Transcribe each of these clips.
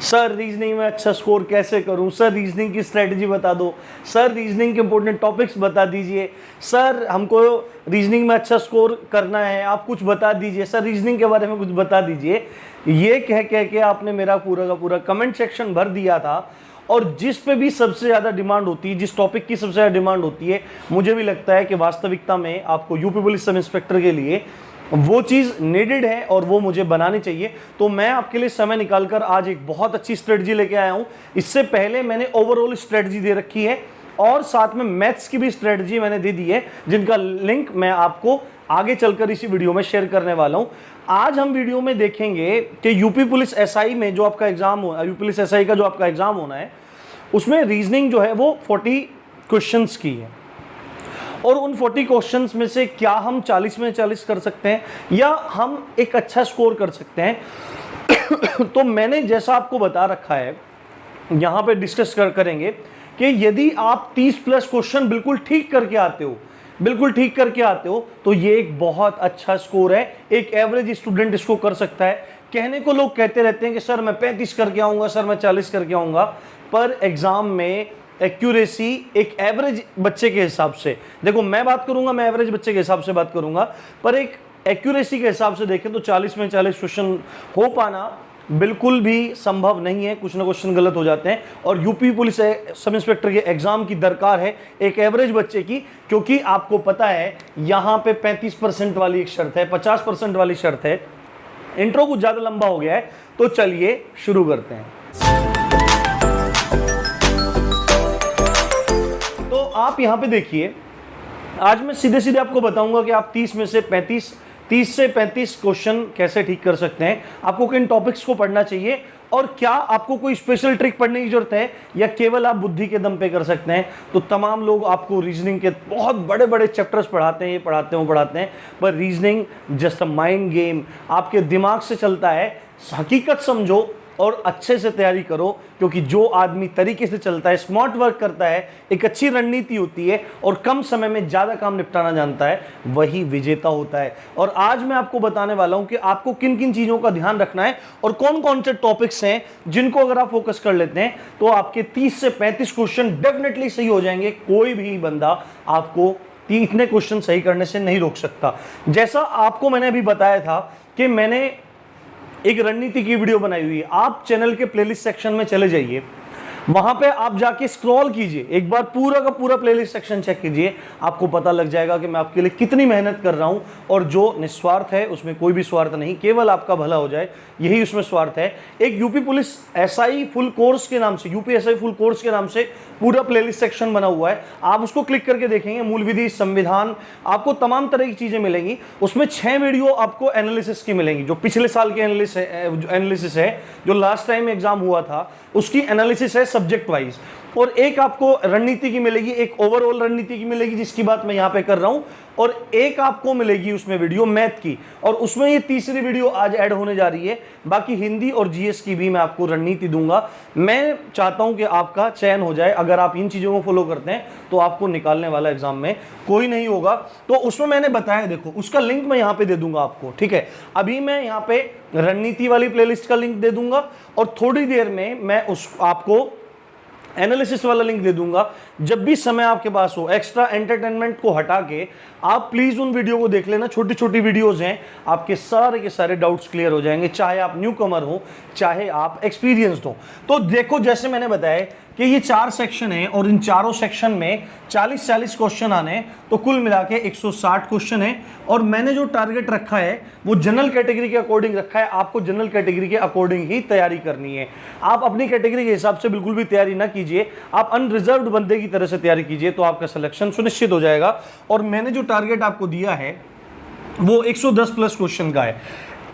Sir reasoning में अच्छा score कैसे करूं, सर रीजनिंग की स्ट्रेटजी बता दो, सर रीजनिंग के इंपॉर्टेंट टॉपिक्स बता दीजिए, सर हमको रीजनिंग में अच्छा स्कोर करना है, आप कुछ बता दीजिए, सर रीजनिंग के बारे में कुछ बता दीजिए। ये कह कह के आपने मेरा पूरा का पूरा कमेंट सेक्शन भर दिया था। और जिस पे भी सबसे ज़्यादा डिमांड होती है, जिस टॉपिक की सबसे ज़्यादा डिमांड होती है, मुझे भी लगता है कि वास्तविकता में आपको यूपी पुलिस सब इंस्पेक्टर के लिए वो चीज़ नीडेड है और वो मुझे बनानी चाहिए। तो मैं आपके लिए समय निकालकर आज एक बहुत अच्छी स्ट्रेटजी लेके आया हूँ। इससे पहले मैंने ओवरऑल स्ट्रेटजी दे रखी है और साथ में मैथ्स की भी स्ट्रेटजी मैंने दे दी है, जिनका लिंक मैं आपको आगे चलकर इसी वीडियो में शेयर करने वाला हूँ। आज हम वीडियो में देखेंगे कि यूपी पुलिस एसआई में जो आपका एग्जाम हो, यूपी पुलिस एसआई का जो आपका एग्जाम होना है, उसमें रीजनिंग जो है वो 40 क्वेश्चंस की है और उन 40 क्वेश्चंस में से क्या हम 40 में 40 कर सकते हैं या हम एक अच्छा स्कोर कर सकते हैं। तो मैंने जैसा आपको बता रखा है, यहाँ पे डिस्कस करेंगे कि यदि आप 30 प्लस क्वेश्चन बिल्कुल ठीक करके आते हो, बिल्कुल ठीक करके आते हो, तो ये एक बहुत अच्छा स्कोर है। एक एवरेज स्टूडेंट इसको कर सकता है। कहने को लोग कहते रहते हैं कि सर मैं 35 करके आऊँगा, सर मैं 40 करके आऊँगा, पर एग्ज़ाम में एक्यूरेसी एक एवरेज बच्चे के हिसाब से, देखो मैं बात करूंगा, मैं एवरेज बच्चे के हिसाब से बात करूंगा, पर एक एक्यूरेसी के हिसाब से देखें तो 40 में 40 क्वेश्चन हो पाना बिल्कुल भी संभव नहीं है। कुछ ना क्वेश्चन गलत हो जाते हैं और यूपी पुलिस सब इंस्पेक्टर के एग्जाम की दरकार है एक एवरेज बच्चे की, क्योंकि आपको पता है यहाँ पे 35% वाली एक शर्त है, 50% वाली शर्त है। इंट्रो कुछ ज़्यादा लंबा हो गया है, तो चलिए शुरू करते हैं। तो आप यहाँ पे देखिए, आज मैं सीधे सीधे आपको बताऊंगा कि आप 30 से 35 क्वेश्चन कैसे ठीक कर सकते हैं, आपको किन टॉपिक्स को पढ़ना चाहिए और क्या आपको कोई स्पेशल ट्रिक पढ़ने की जरूरत है या केवल आप बुद्धि के दम पे कर सकते हैं। तो तमाम लोग आपको रीजनिंग के बहुत बड़े बड़े चैप्टर्स पढ़ाते हैं, ये पढ़ाते हैं वो पढ़ाते हैं, पर reasoning just a mind game, आपके दिमाग से चलता है। हकीकत समझो और अच्छे से तैयारी करो, क्योंकि जो आदमी तरीके से चलता है, स्मार्ट वर्क करता है, एक अच्छी रणनीति होती है और कम समय में ज़्यादा काम निपटाना जानता है, वही विजेता होता है। और आज मैं आपको बताने वाला हूं कि आपको किन किन चीज़ों का ध्यान रखना है और कौन कौन से टॉपिक्स हैं जिनको अगर आप फोकस कर लेते हैं तो आपके 30 से 35 क्वेश्चन डेफिनेटली सही हो जाएंगे। कोई भी बंदा आपको इतने क्वेश्चन सही करने से नहीं रोक सकता। जैसा आपको मैंने अभी बताया था कि मैंने एक रणनीति की वीडियो बनाई हुई है, आप चैनल के प्लेलिस्ट सेक्शन में चले जाइए, वहां पे आप जाके स्क्रॉल कीजिए, एक बार पूरा का पूरा प्लेलिस्ट सेक्शन चेक कीजिए, आपको पता लग जाएगा कि मैं आपके लिए कितनी मेहनत कर रहा हूं। और जो निस्वार्थ है उसमें कोई भी स्वार्थ नहीं, केवल आपका भला हो जाए, यही उसमें स्वार्थ है। एक UP police SI full course के नाम से, यूपी एसआई फुल कोर्स के नाम से पूरा प्लेलिस्ट सेक्शन बना हुआ है, आप उसको क्लिक करके देखेंगे, मूल विधि, संविधान, आपको तमाम तरह की चीजें मिलेंगी। उसमें 6 वीडियो आपको एनालिसिस की मिलेंगी, जो पिछले साल की एनालिसिस है, जो लास्ट टाइम एग्जाम हुआ था उसकी एनालिसिस है सब्जेक्ट वाइज, और एक आपको रणनीति की मिलेगी, एक ओवरऑल रणनीति की मिलेगी जिसकी बात मैं यहां पे कर रहा हूं, और एक आपको मिलेगी उसमें वीडियो मैथ की, और उसमें ये तीसरी वीडियो आज ऐड होने जा रही है। बाकी हिंदी और जीएस की भी मैं आपको रणनीति दूंगा। मैं चाहता हूं कि आपका चयन हो जाए। अगर आप इन चीजों को फॉलो करते हैं तो आपको निकालने वाला एग्जाम में कोई नहीं होगा। तो उसमें मैंने बताया, देखो उसका लिंक मैं यहाँ पे दे दूंगा आपको, ठीक है। अभी मैं यहाँ पे रणनीति वाली प्लेलिस्ट का लिंक दे दूंगा और थोड़ी देर में मैं आपको एनालिसिस वाला लिंक दे दूंगा। जब भी समय आपके पास हो, एक्स्ट्रा एंटरटेनमेंट को हटा के आप प्लीज उन वीडियो को देख लेना। छोटी छोटी वीडियोस हैं, आपके सारे के सारे डाउट्स क्लियर हो जाएंगे, चाहे आप न्यू कमर हो चाहे आप एक्सपीरियंस्ड हो। तो देखो, जैसे मैंने बताया कि ये 4 सेक्शन है और इन चारों सेक्शन में 40-40 क्वेश्चन आने, तो कुल मिला के 160 क्वेश्चन है। और मैंने जो टारगेट रखा है वो जनरल कैटेगरी के अकॉर्डिंग रखा है। आपको जनरल कैटेगरी के अकॉर्डिंग ही तैयारी करनी है। आप अपनी कैटेगरी के हिसाब से बिल्कुल भी तैयारी ना कीजिए, आप अनरिजर्व्ड बंदे की तरह से तैयारी कीजिए, तो आपका सिलेक्शन सुनिश्चित हो जाएगा। और मैंने जो टारगेट आपको दिया है वो 110 प्लस क्वेश्चन का है।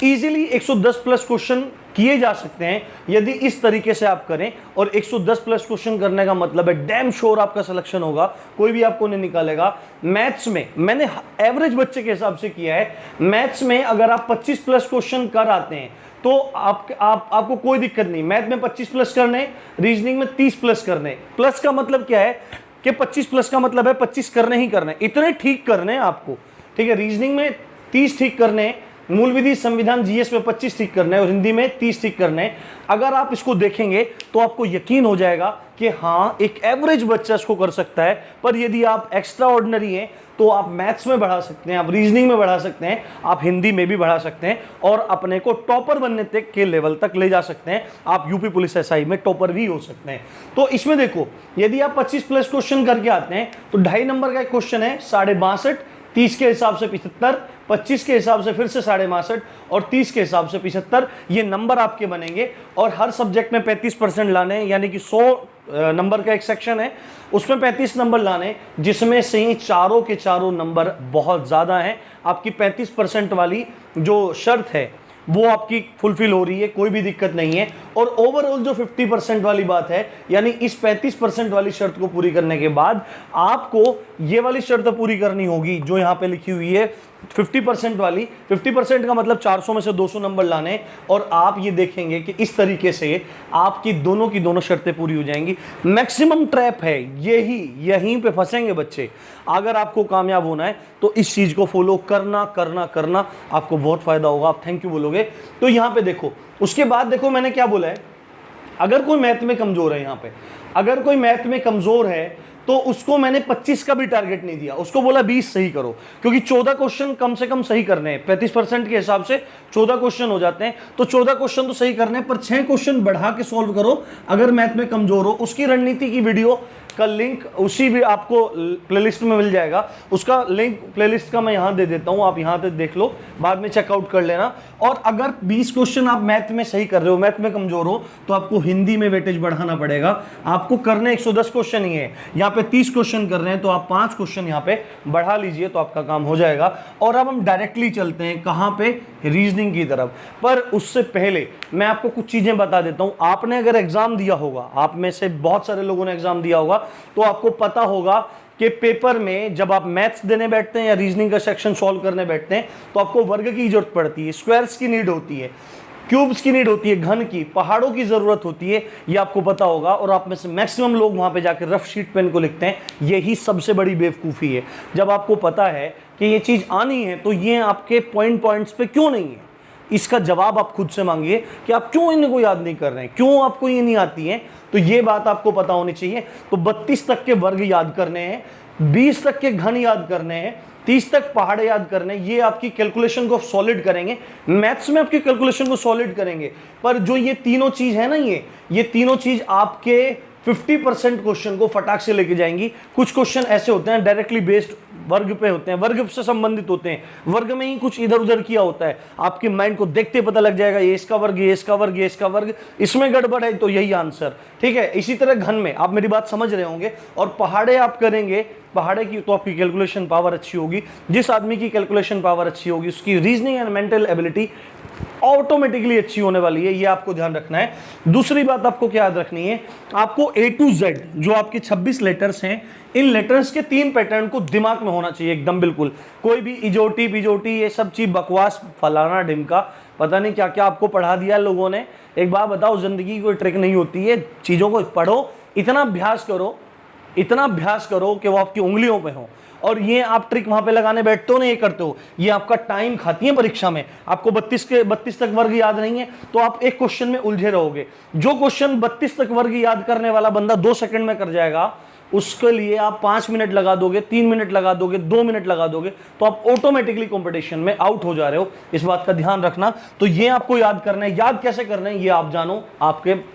इजीली 110 प्लस क्वेश्चन किए जा सकते हैं यदि इस तरीके से आप करें, और 110 प्लस क्वेश्चन करने का मतलब है डैम श्योर आपका सिलेक्शन होगा, कोई भी आपको नहीं निकालेगा। मैथ्स में मैंने एवरेज बच्चे के हिसाब से किया है, मैथ्स में अगर आप 25 प्लस क्वेश्चन कर आते हैं तो आपको कोई दिक्कत नहीं। मैथ में 25 प्लस करने, रीजनिंग में 30 प्लस करने। प्लस का मतलब क्या है कि 25 प्लस का मतलब है 25 करने ही करने, इतने ठीक करने आपको, ठीक है। रीजनिंग में 30 ठीक करने, मूल विधि, संविधान, जीएस में 25 ठीक करने हैं और हिंदी में 30 ठीक करने हैं। अगर आप इसको देखेंगे तो आपको यकीन हो जाएगा कि हाँ, एक एवरेज बच्चा इसको कर सकता है। पर यदि आप एक्स्ट्रा ऑर्डिनरी हैं तो आप मैथ्स में बढ़ा सकते हैं, आप रीजनिंग में बढ़ा सकते हैं, आप हिंदी में भी बढ़ा सकते हैं और अपने को टॉपर बनने तक के लेवल तक ले जा सकते हैं। आप यूपी पुलिस एसआई में टॉपर भी हो सकते हैं। तो इसमें देखो, यदि आप 25 प्लस क्वेश्चन करके आते हैं तो 2.5 नंबर का एक क्वेश्चन है 62.5, 30 के हिसाब से 75, 25 के हिसाब से फिर से 62.5 और 30 के हिसाब से 75। ये नंबर आपके बनेंगे और हर सब्जेक्ट में 35% लाने हैं, यानी कि 100 नंबर का एक सेक्शन है, उसमें 35 नंबर लाने, जिसमें से ही चारों के चारों नंबर बहुत ज़्यादा हैं। आपकी 35% वाली जो शर्त है वो आपकी फुलफिल हो रही है, कोई भी दिक्कत नहीं है। और ओवरऑल जो 50% वाली बात है, यानी इस 35% वाली शर्त को पूरी करने के बाद आपको ये वाली शर्त पूरी करनी होगी जो यहाँ पे लिखी हुई है 50% वाली। 50% का मतलब 400 में से 200 नंबर लाने, और आप ये देखेंगे कि इस तरीके से आपकी दोनों की दोनों शर्तें पूरी हो जाएंगी। मैक्सिमम ट्रैप है यहीं पे फंसेंगे बच्चे। अगर आपको कामयाब होना है तो इस चीज को फॉलो करना आपको बहुत फायदा होगा, आप थैंक यू बोलोगे। तो यहाँ पे देखो, उसके बाद देखो मैंने क्या बोला है, अगर कोई मैथ में कमजोर है, यहाँ पे अगर कोई मैथ में कमजोर है तो उसको मैंने 25 का भी टारगेट नहीं दिया, उसको बोला 20 सही करो, क्योंकि 14 क्वेश्चन कम से कम सही करने हैं। 35% के हिसाब से 14 क्वेश्चन हो जाते हैं, तो 14 क्वेश्चन तो सही करने हैं, पर 6 क्वेश्चन बढ़ा के सॉल्व करो अगर मैथ में कमजोर हो। उसकी रणनीति की वीडियो का लिंक उसी भी आपको प्लेलिस्ट में मिल जाएगा, उसका लिंक प्लेलिस्ट का मैं यहाँ दे देता हूँ, आप यहाँ पे देख लो, बाद में चेकआउट कर लेना। और अगर 20 क्वेश्चन आप मैथ में सही कर रहे हो, मैथ में कमजोर हो, तो आपको हिंदी में वेटेज बढ़ाना पड़ेगा। आपको करने 110 क्वेश्चन ही है, यहाँ पे 30 क्वेश्चन कर रहे हैं, तो आप 5 क्वेश्चन यहाँ पे बढ़ा लीजिए तो आपका काम हो जाएगा। और अब हम डायरेक्टली चलते हैं कहाँ पे, रीजनिंग की तरफ। पर उससे पहले मैं आपको कुछ चीजें बता देता हूँ। आपने अगर एग्जाम दिया होगा, आप में से बहुत सारे लोगों ने एग्जाम दिया होगा, तो आपको पता होगा कि पेपर में जब आप मैथ्स देने बैठते हैं या रीजनिंग का सेक्शन सॉल्व करने बैठते हैं तो आपको वर्ग की जरूरत पड़ती है, स्क्वायर्स की नीड होती है, क्यूब्स की नीड होती है, घन की, पहाड़ों की जरूरत होती है, ये आपको पता होगा। और आप में से मैक्सिमम लोग वहां पे जाकर रफ शीट पेन को लिखते हैं। यही सबसे बड़ी बेवकूफ़ी है। जब आपको पता है कि ये चीज़ आनी है तो ये आपके पॉइंट्स पे क्यों नहीं है, इसका जवाब आप खुद से मांगिए कि आप क्यों इनको याद नहीं कर रहे हैं, क्यों आपको ये नहीं आती है। तो ये बात आपको पता होनी चाहिए। तो 32 तक के वर्ग याद करने हैं, 20 तक के घन याद करने हैं, 30 तक पहाड़ याद करने, ये आपकी कैलकुलेशन को सॉलिड करेंगे, मैथ्स में आपकी कैलकुलेशन को सॉलिड करेंगे। पर जो ये तीनों चीज है ना, ये तीनों चीज आपके 50% क्वेश्चन को फटाक से लेके जाएंगी। कुछ क्वेश्चन ऐसे होते हैं डायरेक्टली बेस्ड वर्ग पे होते हैं, वर्ग से संबंधित होते हैं, वर्ग में ही कुछ इधर उधर किया होता है, आपके माइंड को देखते पता लग जाएगा ये इसका वर्ग, ये इसका वर्ग, ये इसका वर्ग, इसमें गड़बड़ है तो यही आंसर, ठीक है। इसी तरह घन में आप मेरी बात समझ रहे होंगे। और पहाड़े आप करेंगे, पहाड़े की तो आपकी कैलकुलेशन पावर अच्छी होगी। जिस आदमी की कैलकुलेशन पावर अच्छी होगी उसकी reasoning and mental ability automatically अच्छी होने वाली है, ये आपको ध्यान रखना है। दूसरी बात आपको क्या याद रखनी है, आपको A to Z जो आपके 26 लेटर्स हैं, इन लेटर्स के 3 पैटर्न को दिमाग में होना चाहिए एकदम बिल्कुल। कोई भी इजोटी बिजोटी ये सब चीज बकवास, फलाना ढिमका, पता नहीं क्या क्या आपको पढ़ा दिया लोगों ने। एक बात बताओ, जिंदगी कोई ट्रिक नहीं होती है, चीजों को पढ़ो, इतना अभ्यास करो कि वो आपकी उंगलियों पे हो। और ये आप ट्रिक वहां पे लगाने बैठते हो ना, ये करते हो, ये आपका टाइम खाती है परीक्षा में। आपको 32 तक वर्ग याद नहीं है तो आप एक क्वेश्चन में उलझे रहोगे। जो क्वेश्चन 32 तक वर्ग याद करने वाला बंदा 2 सेकंड में कर जाएगा, उसके लिए आप 5 मिनट लगा दोगे, 3 मिनट लगा दोगे, 2 मिनट लगा दोगे, तो आप ऑटोमेटिकली कंपटीशन में आउट हो जा रहे हो। इस बात का ध्यान रखना। तो ये आपको याद करना है। याद कैसे करना है ये आप जानो, आपके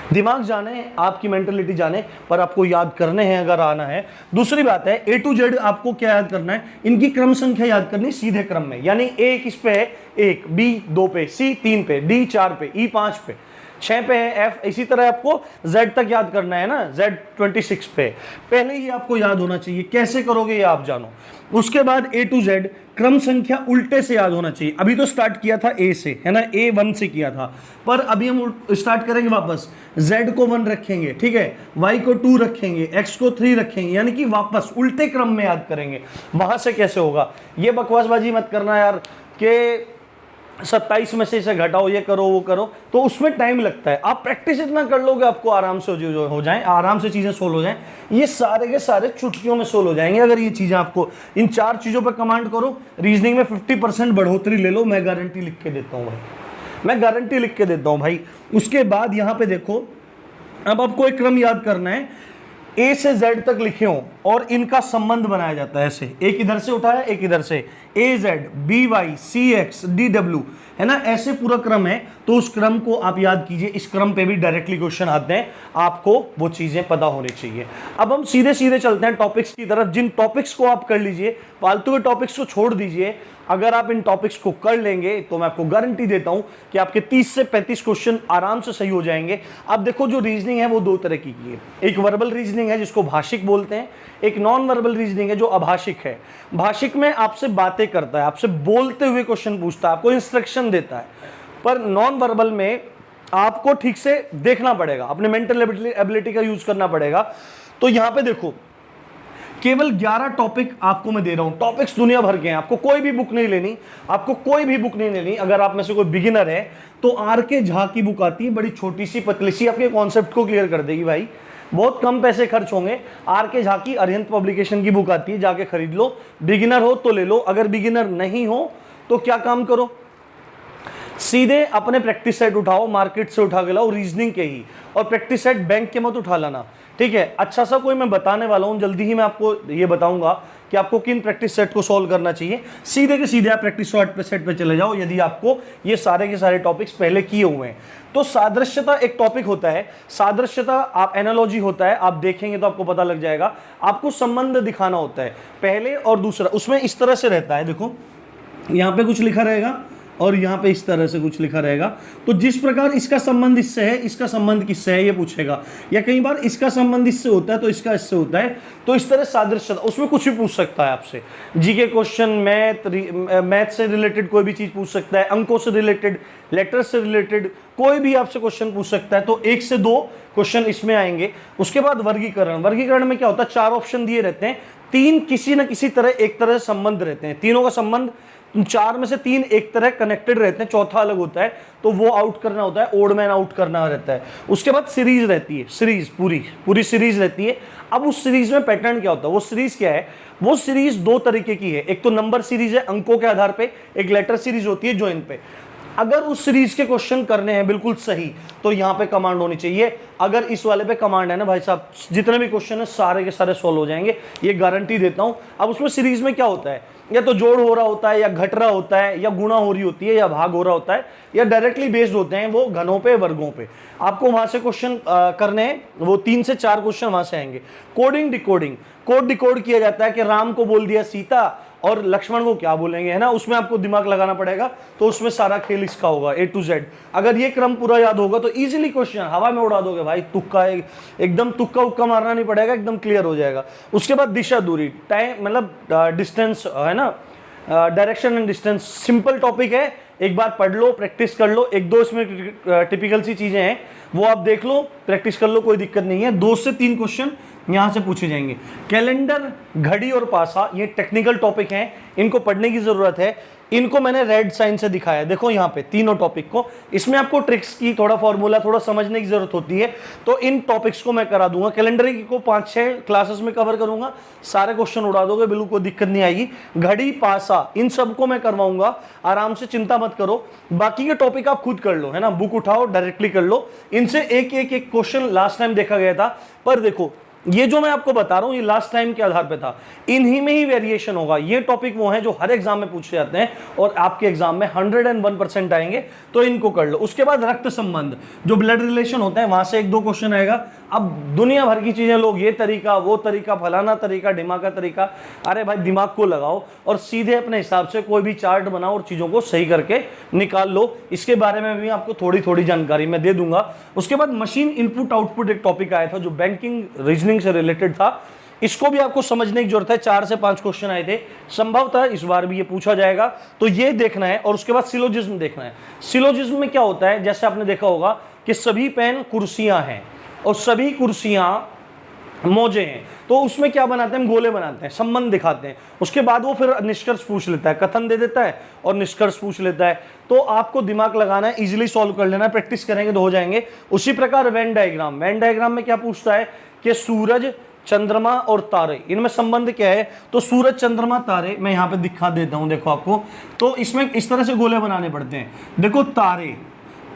दिमाग जाने, आपकी मेंटलिटी जाने, पर आपको याद करने हैं अगर आना है। दूसरी बात है A to Z आपको क्या याद करना है, इनकी क्रम संख्या याद करनी सीधे क्रम में। यानी A किस पे है, 1, B 2 पे, C 3 पे, D 4 पे, E 5 पे, 6 पे है F। इसी तरह आपको Z तक याद करना है ना, Z 26 पे। पहले ही आपको याद होना चाहिए, कैसे करोगे ये आप जानो। उसके बाद A to Z क्रम संख्या उल्टे से याद होना चाहिए। अभी तो स्टार्ट किया था A से, है ना, A 1 से किया था, पर अभी हम स्टार्ट करेंगे वापस। Z को 1 रखेंगे, ठीक है, Y को 2 रखेंगे, X को 3 रखेंगे, यानी कि वापस उल्टे क्रम में याद करेंगे। वहां से कैसे होगा, ये बकवासबाजी मत करना यार कि 27 में से इसे घटाओ, ये करो वो करो, तो उसमें टाइम लगता है। आप प्रैक्टिस इतना कर लोगे आपको आराम से हो जाए, आराम से चीजें सोल्व हो जाएं। ये सारे के सारे चुटकियों में सोल्व हो जाएंगे अगर ये चीजें आपको, इन 4 चीजों पर कमांड करो। रीजनिंग में 50% बढ़ोतरी ले लो, मैं गारंटी लिख के देता हूँ भाई, मैं गारंटी लिख के देता हूँ भाई। उसके बाद यहाँ पे देखो, अब आपको एक क्रम याद करना है, ए से जेड तक लिखे हो और इनका संबंध बनाया जाता है ऐसे, एक इधर से उठाया एक इधर से, A Z B Y C X D W, है ना, ऐसे पूरा क्रम है। तो उस क्रम को आप याद कीजिए, इस क्रम पे भी डायरेक्टली क्वेश्चन आते हैं, आपको वो चीजें पता होनी चाहिए। अब हम सीधे सीधे चलते हैं टॉपिक्स की तरफ। जिन टॉपिक्स को आप कर लीजिए, फालतू के टॉपिक्स को छोड़ दीजिए। अगर आप इन टॉपिक्स को कर लेंगे तो मैं आपको गारंटी देता हूं कि आपके 30 से 35 क्वेश्चन आराम से सही हो जाएंगे। अब देखो, जो रीजनिंग है वो 2 तरह की है। एक वर्बल रीजनिंग है जिसको भाषिक बोलते हैं, एक नॉन वर्बल रीजनिंग है जो अभाषिक है। भाषिक में आपसे बातें करता है, आपसे बोलते हुए क्वेश्चन पूछता है, आपको इंस्ट्रक्शन देता है। पर नॉन वर्बल में आपको ठीक से देखना पड़ेगा, अपने मेंटल एबिलिटी का यूज करना पड़ेगा। तो यहां पे देखो, केवल 11 टॉपिक आपको मैं दे रहा हूं। टॉपिक्स दुनिया भर के हैं, आपको कोई भी बुक नहीं लेनी, आपको कोई भी बुक नहीं लेनी। अगर आप में से कोई बिगिनर है तो आर के झा की बुक आती है, बड़ी छोटी सी पतली सी, आपके कॉन्सेप्ट को क्लियर कर देगी भाई, बहुत कम पैसे खर्च होंगे। आर के झा की अरिहंत पब्लिकेशन की बुक आती है, जाके खरीद लो। बिगिनर हो तो ले लो, अगर बिगिनर नहीं हो तो क्या काम करो, सीधे अपने प्रैक्टिस सेट उठाओ, मार्केट से उठा के लाओ रीजनिंग के ही, और प्रैक्टिस सेट बैंक के मत उठा लाना, ठीक है। अच्छा सा कोई मैं बताने वाला हूं, जल्दी ही मैं आपको ये बताऊंगा कि आपको किन प्रैक्टिस सेट को सॉल्व करना चाहिए। सीधे के सीधे आप प्रैक्टिस सेट पे चले जाओ, यदि आपको ये सारे के सारे टॉपिक्स पहले किए हुए हैं। तो सादृश्यता एक टॉपिक होता है, सादृश्यता आप एनालॉजी होता है, आप देखेंगे तो आपको पता लग जाएगा। आपको संबंध दिखाना होता है पहले और दूसरा, उसमें इस तरह से रहता है, देखो यहाँ पे कुछ लिखा रहेगा और यहाँ पे इस तरह से कुछ लिखा रहेगा। तो जिस प्रकार इसका संबंध इससे है, इसका संबंध किससे है ये पूछेगा, या कई बार इसका संबंध इससे होता है तो इसका इससे होता है। तो इस तरह सादृश्यता, उसमें कुछ भी पूछ सकता है आपसे, जीके क्वेश्चन, मैथ से रिलेटेड कोई भी चीज पूछ सकता है, अंकों से रिलेटेड, लेटर से रिलेटेड कोई भी आपसे क्वेश्चन पूछ सकता है। तो 1 से 2 क्वेश्चन इसमें आएंगे। उसके बाद वर्गीकरण, वर्गीकरण में क्या होता है, 4 ऑप्शन दिए रहते हैं, 3 किसी न किसी तरह एक तरह से संबंध रहते हैं, तीनों का संबंध 4 में से 3 एक तरह कनेक्टेड रहते हैं, चौथा अलग होता है, तो वो आउट करना होता है, ओड मैन आउट करना रहता है। उसके बाद सीरीज रहती है, सीरीज पूरी सीरीज रहती है। अब उस सीरीज में पैटर्न क्या होता है, वो सीरीज क्या है, वो सीरीज 2 तरीके की है। एक तो नंबर सीरीज है अंकों के आधार पे, एक लेटर सीरीज होती है ज्वाइन पे। अगर उस सीरीज के क्वेश्चन करने हैं बिल्कुल सही तो यहां पे कमांड होनी चाहिए। अगर इस वाले पे कमांड है ना भाई साहब, जितने भी क्वेश्चन है सारे के सारे सॉल्व हो जाएंगे, ये गारंटी देता हूं। अब उसमें सीरीज में क्या होता है, या तो जोड़ हो रहा होता है, या घट रहा होता है, या गुणा हो रही होती है, या भाग हो रहा होता है, या डायरेक्टली बेस्ड होते हैं वो घनों पे वर्गों पे। आपको वहां से क्वेश्चन करने हैं, वो 3 से 4 क्वेश्चन वहां से आएंगे। कोडिंग डिकोडिंग, कोड डिकोड किया जाता है कि राम को बोल दिया सीता और लक्ष्मण को क्या बोलेंगे, है ना, उसमें आपको दिमाग लगाना पड़ेगा। तो उसमें सारा खेल इसका होगा A to Z। अगर ये क्रम पूरा याद होगा तो इजीली क्वेश्चन हवा में उड़ा दोगे भाई, तुक्का एकदम तुक्का उक्का मारना नहीं पड़ेगा, एकदम क्लियर हो जाएगा। उसके बाद दिशा दूरी, टाइम मतलब डिस्टेंस है ना, direction and distance, simple topic है, एक बार पढ़ लो, प्रैक्टिस कर लो। 1-2 इसमें टिपिकल सी चीजें हैं, वो आप देख लो, प्रैक्टिस कर लो, कोई दिक्कत नहीं है। 2 से 3 क्वेश्चन यहां से पूछे जाएंगे। कैलेंडर, घड़ी और पासा, ये टेक्निकल टॉपिक हैं, इनको पढ़ने की जरूरत है। इनको मैंने रेड साइन से दिखाया है, देखो यहाँ पे तीनों टॉपिक को। इसमें आपको ट्रिक्स की, थोड़ा फॉर्मूला, थोड़ा समझने की जरूरत होती है। तो इन टॉपिक्स को मैं करा दूंगा, कैलेंडर को 5-6 क्लासेस में कवर करूंगा, सारे क्वेश्चन उड़ा दोगे, बिल्कुल कोई दिक्कत नहीं आएगी। घड़ी, पासा, इन सबको मैं करवाऊंगा, आराम से, चिंता मत करो। बाकी के टॉपिक आप खुद कर लो, है ना, बुक उठाओ, डायरेक्टली कर लो। इनसे एक क्वेश्चन लास्ट टाइम देखा गया था, पर देखो ये जो मैं आपको बता रहा हूं ये लास्ट टाइम के आधार पे था, इन्हीं में ही वेरिएशन होगा। ये टॉपिक वो हैं जो हर एग्जाम में पूछे जाते हैं और आपके एग्जाम में 101% आएंगे, तो इनको कर लो। उसके बाद रक्त संबंध, जो ब्लड रिलेशन होते हैं, वहां से 1-2 क्वेश्चन आएगा। अब दुनिया भर की चीजें लोग ये तरीका, वो तरीका, फलाना तरीका, दिमाग का तरीका, अरे भाई दिमाग को लगाओ और सीधे अपने हिसाब से कोई भी चार्ट बनाओ और चीजों को सही करके निकाल लो। इसके बारे में भी आपको थोड़ी थोड़ी जानकारी मैं दे दूंगा। उसके बाद मशीन इनपुट आउटपुट एक टॉपिक आया था जो बैंकिंग रीजनिंग से रिलेटेड था, इसको भी आपको समझने की जरूरत है। 4 से 5 क्वेश्चन आए थे, संभवतः इस बार भी ये पूछा जाएगा, तो ये देखना है। और उसके बाद सिलोजिज्म देखना है। सिलोजिज्म में क्या होता है, जैसे आपने देखा होगा कि सभी पेन कुर्सियां हैं और सभी कुर्सियां मौजे हैं, तो उसमें क्या बनाते हैं हम, गोले बनाते हैं, संबंध दिखाते हैं, उसके बाद वो फिर निष्कर्ष पूछ लेता है, कथन दे देता है और निष्कर्ष पूछ लेता है। तो आपको दिमाग लगाना है, इजीली सॉल्व कर लेना है, प्रैक्टिस करेंगे तो हो जाएंगे। उसी प्रकार वेन डायग्राम, वेन डायग्राम में क्या पूछता है कि सूरज, चंद्रमा और तारे, इनमें संबंध क्या है। तो सूरज, चंद्रमा, तारे मैं यहां पे दिखा देता हूं, देखो आपको। तो इसमें इस तरह से गोले बनाने पड़ते हैं। देखो तारे,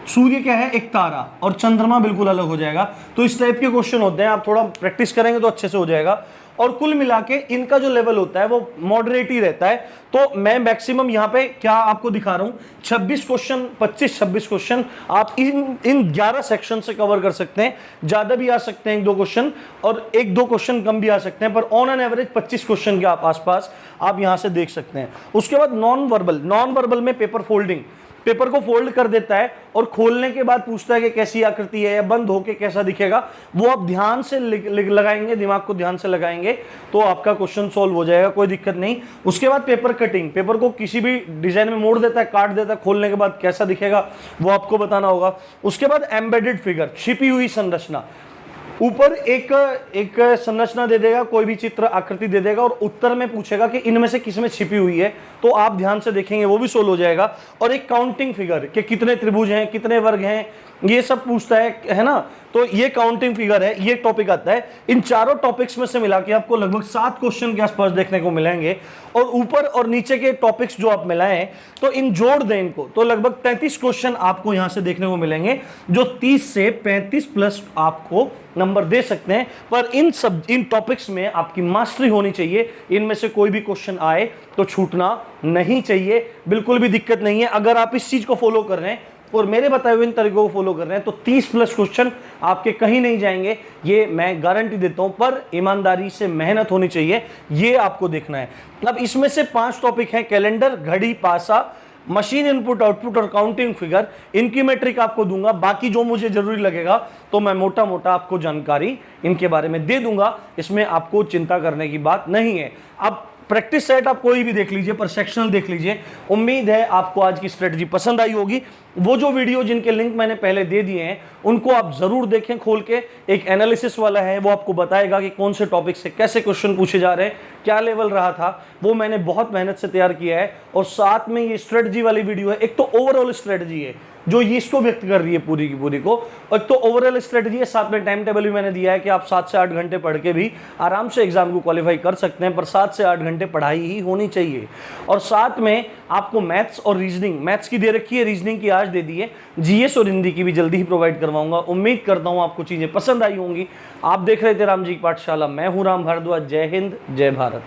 सूर्य क्या है, एक तारा, और चंद्रमा बिल्कुल अलग हो जाएगा। तो इस टाइप के क्वेश्चन होते हैं, आप थोड़ा प्रैक्टिस करेंगे तो अच्छे से हो जाएगा। और कुल मिला के इनका जो लेवल होता है वो मॉडरेट ही रहता है। तो मैं मैक्सिमम यहाँ पे क्या आपको दिखा रहा हूँ, 26 क्वेश्चन, 25-26 क्वेश्चन आप इन 11 सेक्शन से कवर कर सकते हैं। ज्यादा भी आ सकते हैं 1-2 क्वेश्चन, और 1-2 क्वेश्चन कम भी आ सकते हैं, पर ऑन एन एवरेज 25 क्वेश्चन के आप आसपास आप यहाँ से देख सकते हैं। उसके बाद नॉन वर्बल, नॉन वर्बल में पेपर फोल्डिंग, पेपर को फोल्ड कर देता है और खोलने के बाद पूछता है कि कैसी आकृति है या बंद होके कैसा दिखेगा। वो आप ध्यान से लगाएंगे, दिमाग को ध्यान से लगाएंगे तो आपका क्वेश्चन सॉल्व हो जाएगा, कोई दिक्कत नहीं। उसके बाद पेपर कटिंग, पेपर को किसी भी डिजाइन में मोड़ देता है, काट देता है, खोलने के बाद कैसा दिखेगा वो आपको बताना होगा। उसके बाद एम्बेडेड फिगर, छिपी हुई संरचना, ऊपर एक संरचना दे देगा, कोई भी चित्र आकृति दे देगा और उत्तर में पूछेगा कि इनमें से किसमें छिपी हुई है, तो आप ध्यान से देखेंगे वो भी सोल्व हो जाएगा। और एक काउंटिंग फिगर कि कितने त्रिभुज हैं, कितने वर्ग हैं, ये सब पूछता है ना। तो ये काउंटिंग फिगर है, ये टॉपिक आता है। इन चारों टॉपिक्स में से मिला के आपको लगभग 7 क्वेश्चन के आसपास देखने को मिलेंगे। और ऊपर और नीचे के टॉपिक्स जो आप मिलाएं तो इन जोड़ दें इनको, तो लगभग 33 क्वेश्चन आपको यहां से देखने को मिलेंगे, जो 30 से 35 प्लस आपको नंबर दे सकते हैं। पर इन टॉपिक्स में आपकी मास्टरी होनी चाहिए। इनमें से कोई भी क्वेश्चन आए तो छूटना नहीं चाहिए, बिल्कुल भी दिक्कत नहीं है। अगर आप इस चीज को फॉलो कर रहे हैं और मेरे बताए हुए इन तरीकों को फॉलो कर रहे हैं तो 30 प्लस क्वेश्चन आपके कहीं नहीं जाएंगे, ये मैं गारंटी देता हूं। पर ईमानदारी से मेहनत होनी चाहिए, ये आपको देखना है। अब इसमें से 5 टॉपिक हैं, कैलेंडर, घड़ी, पासा, मशीन इनपुट आउटपुट और काउंटिंग फिगर। इनकी मैट्रिक आपको दूंगा, बाकी जो मुझे जरूरी लगेगा तो मैं मोटा मोटा आपको जानकारी इनके बारे में दे दूंगा, इसमें आपको चिंता करने की बात नहीं है। अब प्रैक्टिस सेट आप कोई भी देख लीजिए, पर सेक्शनल देख लीजिए। उम्मीद है आपको आज की स्ट्रेटजी पसंद आई होगी। वो जो वीडियो जिनके लिंक मैंने पहले दे दिए हैं उनको आप जरूर देखें खोल के। एक एनालिसिस वाला है, वो आपको बताएगा कि कौन से टॉपिक से कैसे क्वेश्चन पूछे जा रहे हैं, क्या लेवल रहा था, वो मैंने बहुत मेहनत से तैयार किया है। और साथ में ये स्ट्रेटजी वाली वीडियो है, एक तो ओवरऑल स्ट्रेटजी है जो ये इसको व्यक्त कर रही है पूरी की पूरी को, और तो ओवरऑल स्ट्रेटजी है, साथ में टाइम टेबल भी मैंने दिया है कि आप 7 से 8 घंटे पढ़ के भी आराम से एग्जाम को क्वालिफाई कर सकते हैं, पर 7 से 8 घंटे पढ़ाई ही होनी चाहिए। और साथ में आपको मैथ्स और रीजनिंग, मैथ्स की दे रखी है, रीजनिंग की आज दे दी है, जीएस और हिंदी की भी जल्दी ही प्रोवाइड करवाऊंगा। उम्मीद करता हूं आपको चीजें पसंद आई होंगी। आप देख रहे थे राम जी की पाठशाला, मैं हूं राम भारद्वाज। जय हिंद, जय भारत।